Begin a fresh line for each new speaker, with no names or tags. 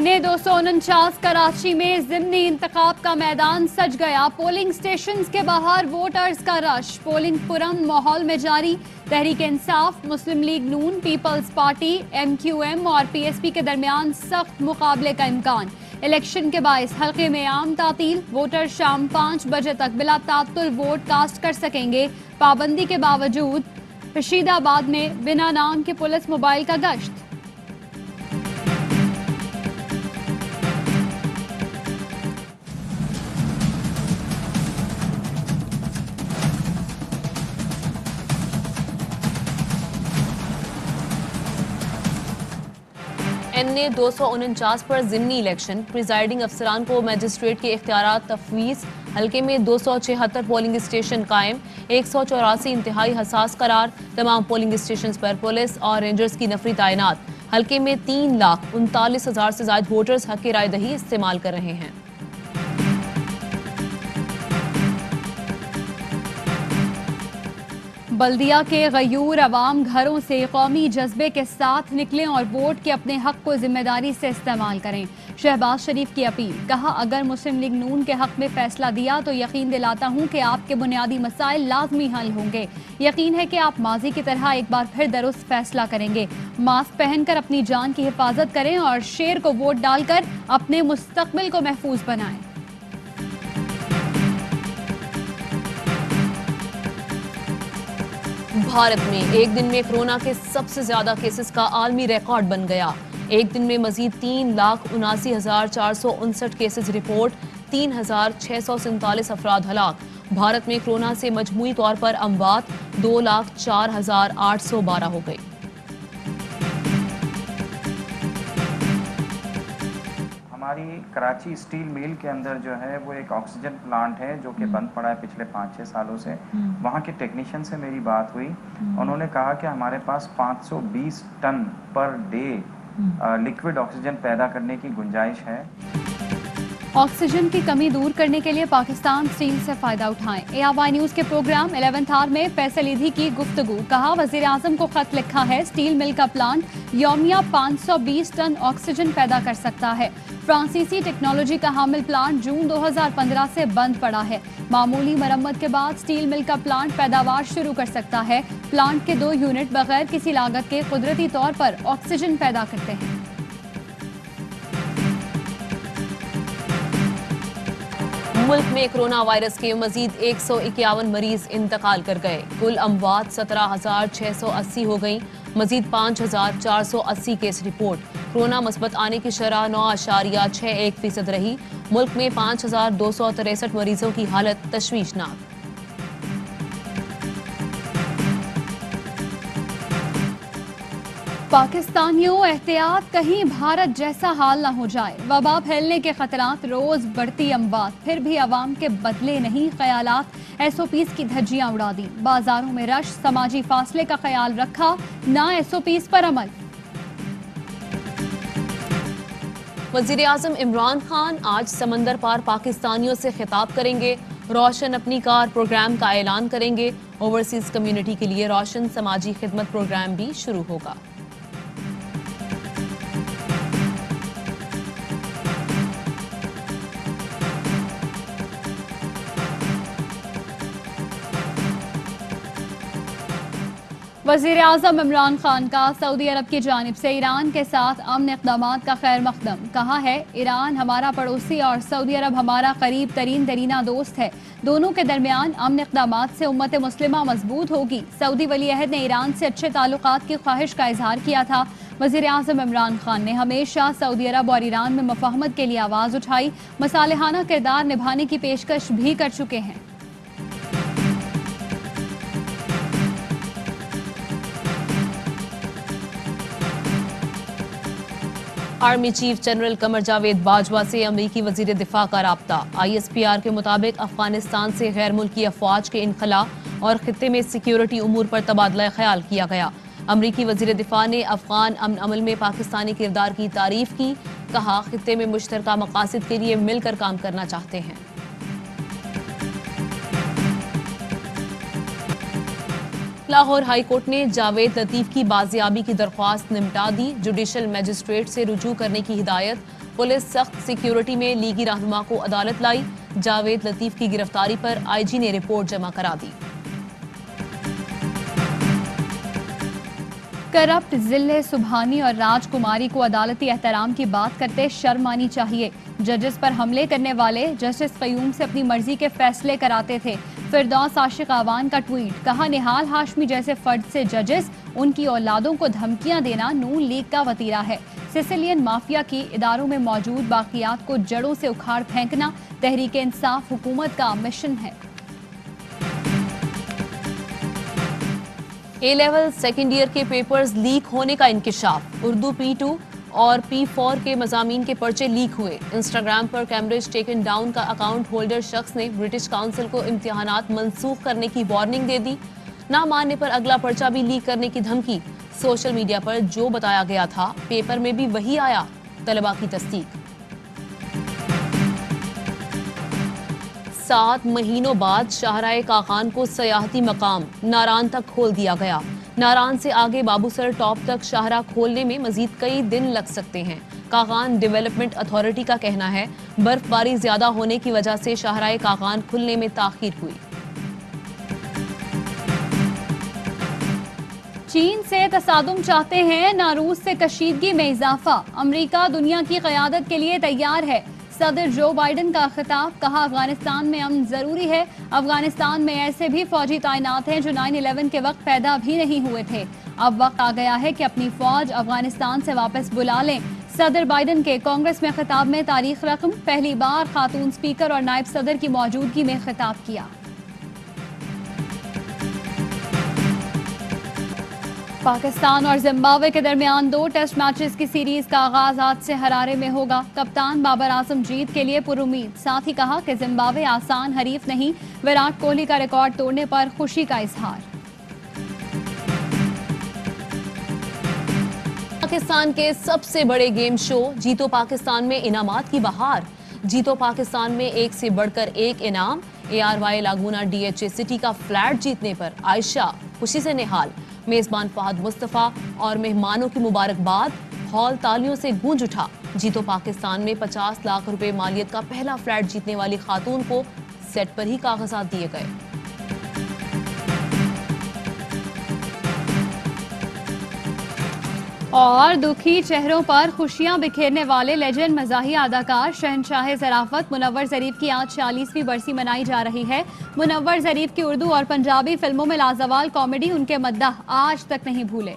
NA-249 Karachi में ज़िमनी इंतखाब का मैदान सज गया। पोलिंग स्टेशन के बाहर वोटर्स का रश। पोलिंग पुरम माहौल में जारी। तहरीक इंसाफ, मुस्लिम लीग नून, पीपल्स पार्टी, MQM और PSP के दरमियान सख्त मुकाबले का इम्कान। इलेक्शन के बायस हल्के में आम तातील। वोटर शाम 5 बजे तक बिला तात्तुल वोट कास्ट कर सकेंगे। पाबंदी के बावजूद रशीदाबाद में बिना नाम के पुलिस मोबाइल का गश्त।
NA-249 पर ज़िमनी इलेक्शन। प्रिजाइडिंग अफसरान को मजिस्ट्रेट के इख्तियारात तफवीज़। हल्के में 276 पोलिंग स्टेशन कायम। 184 इंतहाई हसास करार। तमाम पोलिंग स्टेशन पर पुलिस और रेंजर्स की नफरी तैनात। हल्के में 3,39,000 से ज्यादा वोटर्स हक की रायदही इस्तेमाल कर रहे हैं।
बल्दिया के गयूर अवाम घरों से कौमी जज्बे के साथ निकलें और वोट के अपने हक को जिम्मेदारी से इस्तेमाल करें। शहबाज शरीफ की अपील। कहा, अगर मुस्लिम लीग नून के हक में फैसला दिया तो यकीन दिलाता हूं कि आपके बुनियादी मसाइल लाजमी हल होंगे। यकीन है कि आप माजी की तरह एक बार फिर दुरुस्त फैसला करेंगे। मास्क पहनकर अपनी जान की हिफाजत करें और शेर को वोट डालकर अपने मुस्तकबिल को महफूज बनाएं।
भारत में एक दिन में कोरोना के सबसे ज्यादा केसेस का आलमी रिकॉर्ड बन गया। एक दिन में मजीद 3,79,459 केसेस रिपोर्ट। 3,647 अफराद हलाक। भारत में कोरोना से मजमूई तौर पर अमवात 2,04,812 हो गई।
हमारी कराची स्टील मिल के अंदर जो है वो एक ऑक्सीजन प्लांट है जो कि बंद पड़ा है पिछले 5-6 सालों से। वहाँ के टेक्नीशियन से मेरी बात हुई। उन्होंने कहा कि हमारे पास 520 ton per day liquid oxygen पैदा करने की गुंजाइश है।
ऑक्सीजन की कमी दूर करने के लिए पाकिस्तान स्टील से फायदा उठाएं। ARY न्यूज के प्रोग्राम 11th आवर में फैसल ईदी की गुफ्तगू। कहा, वजीर आजम को खत लिखा है। स्टील मिल का प्लांट यौमिया 520 टन ऑक्सीजन पैदा कर सकता है। फ्रांसीसी टेक्नोलॉजी का हामिल प्लांट जून 2015 से बंद पड़ा है। मामूली मरम्मत के बाद स्टील मिल का प्लांट पैदावार शुरू कर सकता है। प्लांट के 2 यूनिट बगैर किसी लागत के कुदरती तौर पर ऑक्सीजन पैदा करते हैं।
मुल्क में कोरोना वायरस के मजीद 151 मरीज इंतकाल कर गए। कुल अमवात 17,680 हो गई। मजीद 5,480 केस रिपोर्ट। कोरोना मस्बत आने की शरह 9.61% रही। मुल्क में 5,263 मरीजों की हालत तशवीशनाक।
पाकिस्तानियों एहतियात, कहीं भारत जैसा हाल न हो जाए। वबा फैलने के खतरात, रोज बढ़ती अमवात, फिर भी अवाम के बदले नहीं ख्यालात। SOPs की धज्जियां उड़ा दी। बाजारों में रश, समाजी फासले का ख्याल रखा, ना SOPs पर अमल।
वजीर आजम इमरान खान आज समंदर पार पाकिस्तानियों से खिताब करेंगे। रोशन अपनी कार प्रोग्राम का ऐलान करेंगे। ओवरसीज कम्युनिटी के लिए रोशन समाजी खिदमत प्रोग्राम भी शुरू होगा।
वज़ीर आज़म इमरान खान का सऊदी अरब की जानिब से ईरान के साथ अमन इक़दामात का खैर मक़दम। कहा है, ईरान हमारा पड़ोसी और सऊदी अरब हमारा करीब तरीन दरीना दोस्त है। दोनों के दरमियान अमन इक़दामात से उम्मत मुस्लिमा मजबूत होगी। सऊदी वली अहद ने ईरान से अच्छे ताल्लुकात की ख्वाहिश का इजहार किया था। वज़ीर आज़म इमरान खान ने हमेशा सऊदी अरब और ईरान में मुफ़ाहमत के लिए आवाज़ उठाई। मसालेहाना किरदार निभाने की पेशकश भी कर चुके हैं।
Army chief general Qamar Javed Bajwa से अमरीकी वजीर दिफा का राब्ता। ISPR के मुताबिक अफगानिस्तान से गैर मुल्की अफवाज के इनखला और खित्ते में सिक्योरिटी उमूर पर तबादला ख्याल किया गया। अमरीकी वजीर दिफा ने अफगान अमन अमल में पाकिस्तानी किरदार की तारीफ की। कहा, खित्ते में मुश्तरका मकासद के लिए मिलकर काम करना चाहते हैं। लाहौर हाई कोर्ट ने जावेद लतीफ की बाजियाबी की दरख्वास्त निपटा दी। जुडिशल मजिस्ट्रेट से रुजू करने की हिदायत। पुलिस सख्त सिक्योरिटी में लीगी रहनुमा को अदालत लाई। जावेद लतीफ की गिरफ्तारी पर आईजी ने रिपोर्ट जमा करा दी।
करप्ट जिले सुबहानी और राजकुमारी को अदालती एहतराम की बात करते शर्म आनी चाहिए। जजेस पर हमले करने वाले जस्टिस क़यूम से अपनी मर्जी के फैसले कराते थे। फिरदौस आशिक आवान का ट्वीट, कहा निहाल हाशमी जैसे फर्द से जजेस, उनकी औलादों को धमकियां देना नून लीग का वतीरा है। सिसिलियन माफिया की इदारों में मौजूद बाकियात को जड़ों से उखाड़ फेंकना तहरीक इंसाफ हुकूमत का मिशन है।
ए लेवल सेकेंड ईयर के पेपर्स लीक होने का इंकिशाफ। उर्दू P2 और P4 के मज़ामीन के पर्चे लीक हुए। इंस्टाग्राम पर कैम्ब्रिज टेकन डाउन का अकाउंट होल्डर शख्स ने ब्रिटिश काउंसिल को इम्तिहानात मंसूख करने की वार्निंग दे दी। ना मानने पर अगला पर्चा भी लीक करने की धमकी। सोशल मीडिया पर जो बताया गया था पेपर में भी वही आया। तलबा की तस्दीक। 7 महीनों बाद शाहराए कागान को सयाहती मकाम नारान तक खोल दिया गया। नारान से आगे बाबूसर टॉप तक शाहरा खोलने में मजीद कई दिन लग सकते हैं। कागान डेवलपमेंट अथॉरिटी का कहना है बर्फबारी ज्यादा होने की वजह से शाहराए कागान खुलने में ताखीर हुई।
चीन से तसादुम चाहते हैं ना रूस से कशीदगी में इजाफा। अमेरिका दुनिया की क़यादत के लिए तैयार है। सदर जो बाइडन का खिताब, कहा अफगानिस्तान में अमन जरूरी है। अफगानिस्तान में ऐसे भी फौजी तैनात हैं जो 9/11 के वक्त पैदा भी नहीं हुए थे। अब वक्त आ गया है कि अपनी फौज अफगानिस्तान से वापस बुला लें। सदर बाइडन के कांग्रेस में खिताब में तारीख रकम, पहली बार खातून स्पीकर और नायब सदर की मौजूदगी में खिताब किया। पाकिस्तान और जिम्बाब्वे के दरमियान 2 टेस्ट मैचेस की सीरीज का आगाज आज से हरारे में होगा। कप्तान बाबर आजम जीत के लिए पुरुमीद। साथ ही कहा कि जिम्बाब्वे आसान हरीफ नहीं। विराट कोहली का रिकॉर्ड तोड़ने पर खुशी का इजहार।
पाकिस्तान के सबसे बड़े गेम शो जीतो पाकिस्तान में इनामात की बहार। जीतो पाकिस्तान में एक से बढ़कर एक इनाम। ARY लागूना DHA सिटी का फ्लैट जीतने पर आयशा खुशी से निहाल। मेजबान फहद मुस्तफा और मेहमानों की मुबारकबाद। हॉल तालियों से गूंज उठा। जीतो पाकिस्तान में 50 लाख रुपए मालियत का पहला फ्लैट जीतने वाली खातून को सेट पर ही कागजात दिए गए।
और दुखी चेहरों पर खुशियां बिखेरने वाले लेजेंड मज़ाहिया अदाकार शहनशाह ज़राफ़त मुनव्वर ज़रीफ की आज 40वीं बरसी मनाई जा रही है। मुनव्वर ज़रीफ की उर्दू और पंजाबी फिल्मों में लाजवाल कॉमेडी उनके मद्दाह आज तक नहीं भूले।